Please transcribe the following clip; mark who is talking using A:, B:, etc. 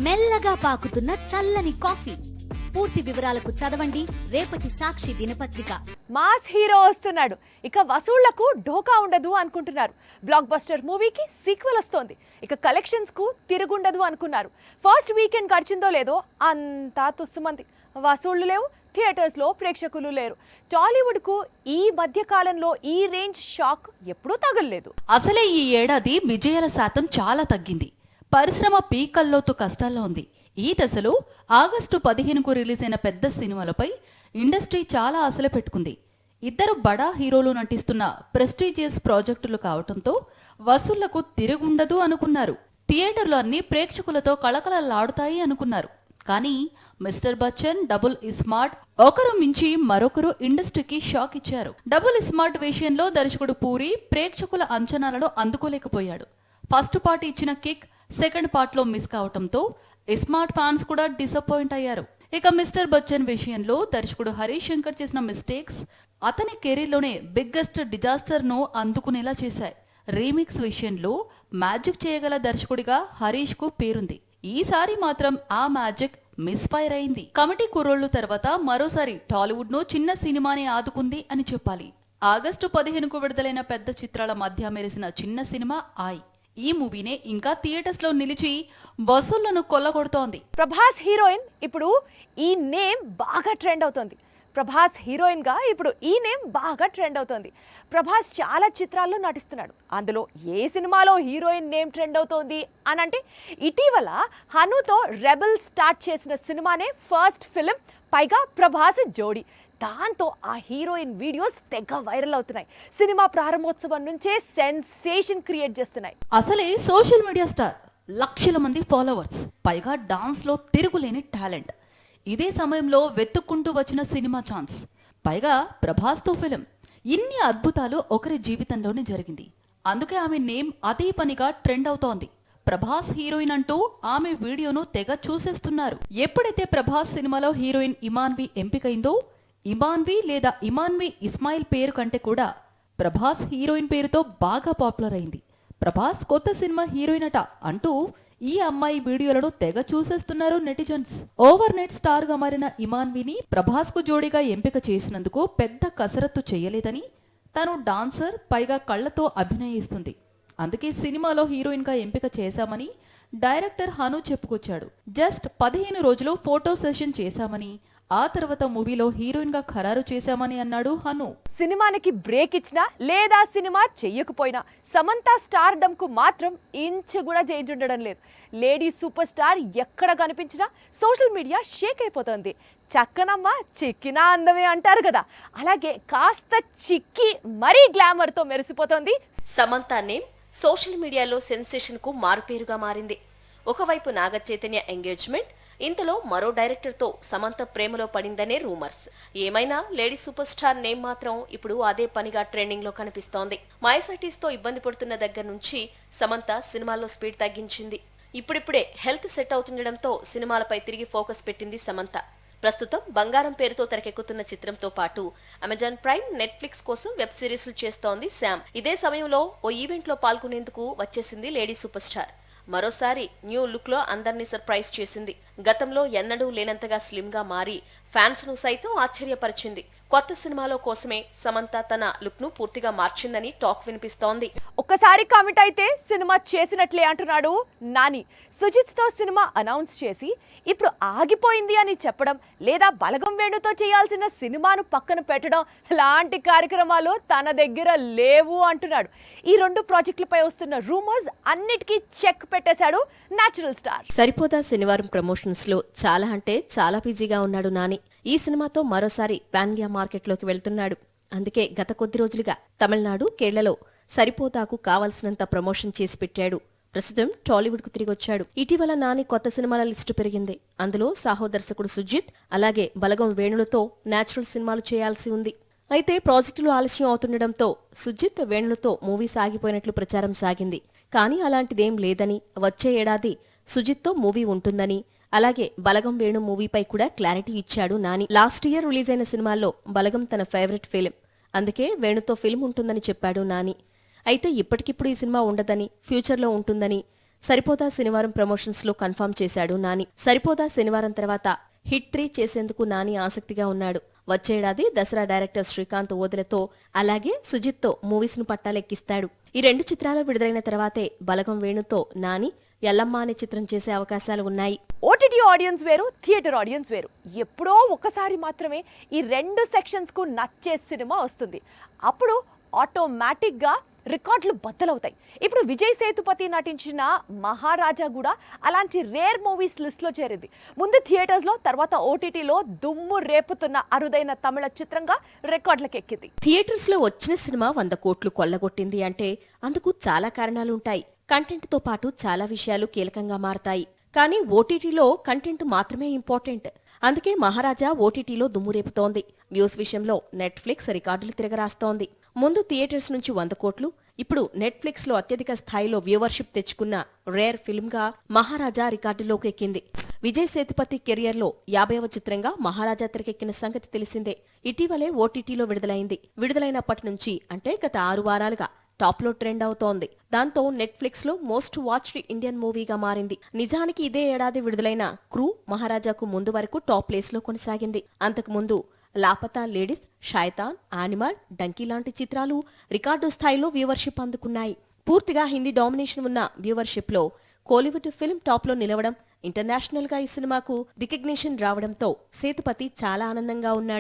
A: మెల్లగా పాకుతున్న చల్లని కాఫీ. పూర్తి వివరాలకు చదవండి రేపటి సాక్షి దినపత్రిక.
B: మాస్ హీరో వస్తున్నాడు, ఇక వసూళ్లకు ఢోకా ఉండదు అనుకుంటున్నారు. బ్లాక్ బస్టర్ మూవీకి సీక్వెల్ వస్తోంది, ఇక కలెక్షన్స్ కు తిరుగుండదు అనుకున్నారు. ఫస్ట్ వీకెండ్ గడిచిందో లేదో అంతా తుస్సుమంది. వసూళ్లు లేవు, థియేటర్స్ లో ప్రేక్షకులు లేరు. టాలీవుడ్ కు ఈ మధ్య కాలంలో ఈ రేంజ్ షాక్ ఎప్పుడూ తగలలేదు.
C: అసలే ఈ ఏడాది విజయాల శాతం చాలా తగ్గింది. పరిశ్రమ పీకల్లోతు కష్టాల్లో ఉంది. ఈ దశలో ఆగస్టు 15కు రిలీజ్ అయిన పెద్ద సినిమాలపై ఇండస్ట్రీ చాలా ఆశలు పెట్టుకుంది. ఇద్దరు బడా హీరోలు నటిస్తున్న ప్రెస్టీజియస్ ప్రాజెక్టులు కావటంతో వసూళ్లకు తిరుగుండదు అనుకున్నారు. థియేటర్లు అన్ని ప్రేక్షకులతో కళకళలాడుతాయి అనుకున్నారు. కానీ మిస్టర్ బచ్చన్, డబుల్ ఇస్మార్ట్ ఒకరు మించి మరొకరు ఇండస్ట్రీకి షాక్ ఇచ్చారు. డబుల్ ఇస్మార్ట్ విషయంలో దర్శకుడు పూరి ప్రేక్షకుల అంచనాలను అందుకోలేకపోయాడు. ఫస్ట్ పార్ట్ ఇచ్చిన కిక్ సెకండ్ పార్ట్ లో మిస్ కావటంతో ఇస్మార్ట్ ఫ్యాన్స్ కూడా డిసప్పాయింట్ అయ్యారు. ఇక మిస్టర్ బచ్చన్ విషయంలో దర్శకుడు హరీష్ శంకర్ చేసిన మిస్టేక్స్ అతని కెరీర్లోనే బిగ్గెస్ట్ డిజాస్టర్ ను అందుకునేలా చేశాయి. రీమిక్స్ విషయంలో మ్యాజిక్ చేయగల దర్శకుడిగా హరీష్ కు పేరుంది. ఈసారి మాత్రం ఆ మ్యాజిక్ మిస్ఫైర్ అయింది. కమిటీ కుర్రోళ్లు తర్వాత మరోసారి టాలీవుడ్ ను చిన్న సినిమాని ఆదుకుంది అని చెప్పాలి. ఆగస్టు 15కు విడుదలైన పెద్ద చిత్రాల మధ్య మెరిసిన చిన్న సినిమా ఆయ్. ఈ మూవీనే ఇంకా థియేటర్స్ లో నిలిచి వసూళ్లను కొల్లగొడుతోంది.
B: ప్రభాస్ హీరోయిన్ ఇప్పుడు ఈ నేమ్ బాగా ట్రెండ్ అవుతోంది. ప్రభాస్ హీరోయిన్ గా ఇప్పుడు ఈ నేమ్ బాగా ట్రెండ్ అవుతోంది. ప్రభాస్ చాలా చిత్రాల్లో నటిస్తున్నాడు. అందులో ఏ సినిమాలో హీరోయిన్ నేమ్ ట్రెండ్ అవుతోంది అని అంటే ఇటీవల హనుతో రెబల్ స్టార్ట్ చేసిన సినిమానే ఫస్ట్ ఫిలిం, పైగా ప్రభాస్ జోడీ. దాంతో ఆ హీరోయిన్ వీడియోస్ తెగ వైరల్ అవుతున్నాయి. సినిమా ప్రారంభోత్సవం నుంచే సెన్సేషన్ క్రియేట్ చేస్తున్నాయి.
C: అసలే సోషల్ మీడియా స్టార్, లక్షల మంది ఫాలోవర్స్, పైగా డాన్స్ లో తిరుగులేని టాలెంట్. ఇదే సమయంలో వెతుక్కుంటూ వచ్చిన సినిమా ఛాన్స్, పైగా ప్రభాస్తో ఫిలిం. ఇన్ని అద్భుతాలు ఒకరి జీవితంలోనే జరిగింది. అందుకే ఆమె నేమ్ అదే పనిగా ట్రెండ్ అవుతోంది. ప్రభాస్ హీరోయిన్ అంటూ ఆమె వీడియోను తెగ చూసేస్తున్నారు. ఎప్పుడైతే ప్రభాస్ సినిమాలో హీరోయిన్ ఇమాన్వి ఎంపికైందో, ఇమాన్వి లేదా ఇమాన్వి ఇస్మాయిల్ పేరు కంటే కూడా ప్రభాస్ హీరోయిన్ పేరుతో బాగా పాపులర్ అయింది. ప్రభాస్ కొత్త సినిమా హీరోయిన్ అట అంటూ ఈ అమ్మాయి వీడియోలను తెగ చూసేస్తున్నారు నెటిజన్స్. ఓవర్ నెట్ స్టార్ గా మారిన ఇమాన్విని ప్రభాస్ కు జోడీగా ఎంపిక చేసినందుకు పెద్ద కసరత్తు చేయలేదని, తను డాన్సర్, పైగా కళ్లతో అభినయిస్తుంది, అందుకే సినిమాలో హీరోయిన్ గా ఎంపిక చేశామని డైరెక్టర్ హను చెప్పుకొచ్చాడు. జస్ట్ 15 రోజులు ఫోటో సెషన్ చేశామని, ఆ తర్వాత మూవీలో హీరోయిన్ గా ఖరారు చేశామని అన్నాడు హను.
B: సినిమానికి బ్రేక్ ఇచ్చినా లేదా సినిమా చెయ్యకపోయినా సమంత స్టార్డమ్ కు మాత్రం ఇంచు కూడా చేంజ్ ఉండడం లేదు. లేడీ సూపర్ స్టార్ ఎక్కడ కనిపించినా సోషల్ మీడియా షేక్ అయిపోతుంది. చక్కనమ్మ చిక్కినా అందమే అంటారు కదా, అలాగే కాస్త చిక్కి మరీ గ్లామర్ తో మెరిసిపోతోంది
D: సమంత నేమ్. సోషల్ మీడియాలో సెన్సేషన్ కు మారుపేరుగా మారింది. ఒకవైపు నాగ చైతన్య ఎంగేజ్మెంట్, ఇంతలో మరో డైరెక్టర్ తో సమంత ప్రేమలో పడిందనే రూమర్స్. ఏమైనా లేడీ సూపర్ స్టార్ నేమ్ మాత్రం ఇప్పుడు అదే పనిగా ట్రెండింగ్ లో కనిపిస్తోంది. మైసైటిస్ తో ఇబ్బంది పడుతున్న దగ్గర నుంచి సమంత సినిమాల్లో స్పీడ్ తగ్గించింది. ఇప్పుడిప్పుడే హెల్త్ సెట్ అవుతుండడంతో సినిమాలపై తిరిగి ఫోకస్ పెట్టింది సమంత. ప్రస్తుతం బంగారం పేరుతో తెరకెక్కుతున్న చిత్రంతో పాటు అమెజాన్ ప్రైమ్, నెట్ఫ్లిక్స్ కోసం వెబ్ సిరీస్లు చేస్తోంది శామ్. ఇదే సమయంలో ఓ ఈవెంట్ లో పాల్గొనేందుకు వచ్చేసింది లేడీ సూపర్ స్టార్. మరోసారి న్యూ లుక్ లో అందర్నీ సర్ప్రైజ్ చేసింది. గతంలో ఎన్నడూ లేనంతగా స్లిమ్ గా మారి ఫ్యాన్స్ ను సైతం ఆశ్చర్యపరిచింది. కొత్త సినిమాలో కోసమే సమంత తన లుక్ ను పూర్తిగా మార్చిందని టాక్ వినిపిస్తోంది.
B: ఒక్కసారి కమిట్ అయితే సినిమా చేసినట్లే అంటున్నాడు నాని. సుజిత్ తో సినిమా అనౌన్స్ చేసి ఇప్పుడు ఆగిపోయింది అని చెప్పడం, లేదా బలగం వేణుతో చేయాల్సిన సినిమాను పక్కన పెట్టడం లాంటి కార్యక్రమాలు తన దగ్గర లేవు అంటున్నాడు. ఈ 2 ప్రాజెక్టులపై వస్తున్న రూమర్స్ అన్నిటికీ చెక్ పెట్టేశాడు నేచురల్ స్టార్.
D: సరిపోదా శనివారం ప్రమోషన్స్ లో చాలా అంటే చాలా బిజీగా ఉన్నాడు నాని. ఈ సినిమాతో మరోసారి పాన్ ఇండియా మార్కెట్లోకి వెళ్తున్నాడు. అందుకే గత కొద్ది రోజులుగా తమిళనాడు, కేరళలో సరిపోతాకు కావలసినంత ప్రమోషన్ చేసి పెట్టాడు. ప్రస్తుతం టాలీవుడ్ కు తిరిగొచ్చాడు. ఇటీవల నాని కొత్త సినిమాల లిస్టు పెరిగింది. అందులో సాహో దర్శకుడు సుజిత్, అలాగే బలగం వేణులతో నేచురల్ సినిమాలు చేయాల్సి ఉంది. అయితే ప్రాజెక్టులు ఆలస్యం అవుతుండటంతో సుజిత్, వేణులతో మూవీ సాగిపోయినట్లు ప్రచారం సాగింది. కానీ అలాంటిదేం లేదని, వచ్చే ఏడాది సుజిత్తో మూవీ ఉంటుందని, అలాగే బలగం వేణు మూవీపై కూడా క్లారిటీ ఇచ్చాడు నాని. లాస్ట్ ఇయర్ రిలీజ్ అయిన సినిమాల్లో బలగం తన ఫేవరెట్ ఫిలిం, అందుకే వేణుతో ఫిల్మ్ ఉంటుందని చెప్పాడు నాని. అయితే ఇప్పటికిప్పుడు ఈ సినిమా ఉండదని, ఫ్యూచర్లో ఉంటుందని సరిపోదా శనివారం ప్రమోషన్స్ లో కన్ఫర్మ్ చేశాడు నాని. సరిపోదా శనివారం తర్వాత హిట్ 3 చేసేందుకు నాని ఆసక్తిగా ఉన్నాడు. వచ్చేడాది దసరా డైరెక్టర్ శ్రీకాంత్ ఓదెలతో అలాగే సుజిత్తో మూవీస్ ను పట్టాలెక్కిస్తాడు. ఈ 2 చిత్రాలు విడుదలైన తర్వాతే బలగం వేణుతో నాని ఎల్లమ్మ అనే చిత్రం చేసే అవకాశాలు ఉన్నాయి.
B: ఓటీటీ ఆడియన్స్ వేరు, థియేటర్ ఆడియన్స్ వేరు. ఎప్పుడో ఒకసారి మాత్రమే ఈ 2 సెక్షన్స్ కు నచ్చే సినిమా వస్తుంది. అప్పుడు ఆటోమేటిక్ గా రికార్డులు బద్దలవుతాయి. ఇప్పుడు విజయ్ సేతుపతి నటించిన మహారాజా కూడా అలాంటి రేర్ మూవీస్ లిస్ట్ లో చేరింది. ముందు థియేటర్స్ లో, తర్వాత ఓటీటీలో దుమ్ము రేపుతున్న అరుదైన తమిళ చిత్రంగా రికార్డులకు ఎక్కింది.
D: థియేటర్స్ లో వచ్చిన సినిమా 100 కోట్లు కొల్లగొట్టింది అంటే అందుకు చాలా కారణాలుంటాయి. కంటెంట్ తో పాటు చాలా విషయాలు కీలకంగా మారతాయి. కానీ ఓటీటీలో కంటెంట్ మాత్రమే ఇంపార్టెంట్. అందుకే మహారాజా ఓటీటీలో దుమ్ము రేపుతోంది. వ్యూస్ విషయంలో నెట్ఫ్లిక్స్ రికార్డులు తిరగరాస్తోంది. ముందు థియేటర్స్ నుంచి 100 కోట్లు, ఇప్పుడు నెట్ఫ్లిక్స్ లో అత్యధిక స్థాయిలో వ్యూవర్షిప్ తెచ్చుకున్న రేర్ ఫిల్మ్ గా మహారాజా రికార్డులోకి ఎక్కింది. విజయ్ సేతుపతి కెరియర్ లో 50వ చిత్రంగా మహారాజా తెరకెక్కిన సంగతి తెలిసిందే. ఇటీవలే ఓటీటీలో విడుదలైంది. విడుదలైనప్పటి నుంచి అంటే గత 6 వారాలుగా టాప్ లో ట్రెండ్ అవుతోంది. దాంతో నెట్ఫ్లిక్స్ లో మోస్ట్ వాచ్డ్ ఇండియన్ మూవీగా మారింది. నిజానికి ఇదే ఏడాది విడుదలైన క్రూ మహారాజాకు ముందు వరకు టాప్ ప్లేస్ లో కొనసాగింది. అంతకు ముందు లాపతా లేడీస్, షైతాన్, యానిమల్, డంకీ లాంటి చిత్రాలు రికార్డు స్థాయిలో వ్యూవర్షిప్ అందుకున్నాయి. పూర్తిగా హిందీ డామినేషన్ ఉన్న వ్యూవర్షిప్ లో కోలీవుడ్ ఫిల్మ్ టాప్ లో నిలవడం, ఇంటర్నేషనల్ గా ఈ సినిమాకు రికగ్నిషన్ రావడంతో సేతుపతి చాలా ఆనందంగా ఉన్నాడు.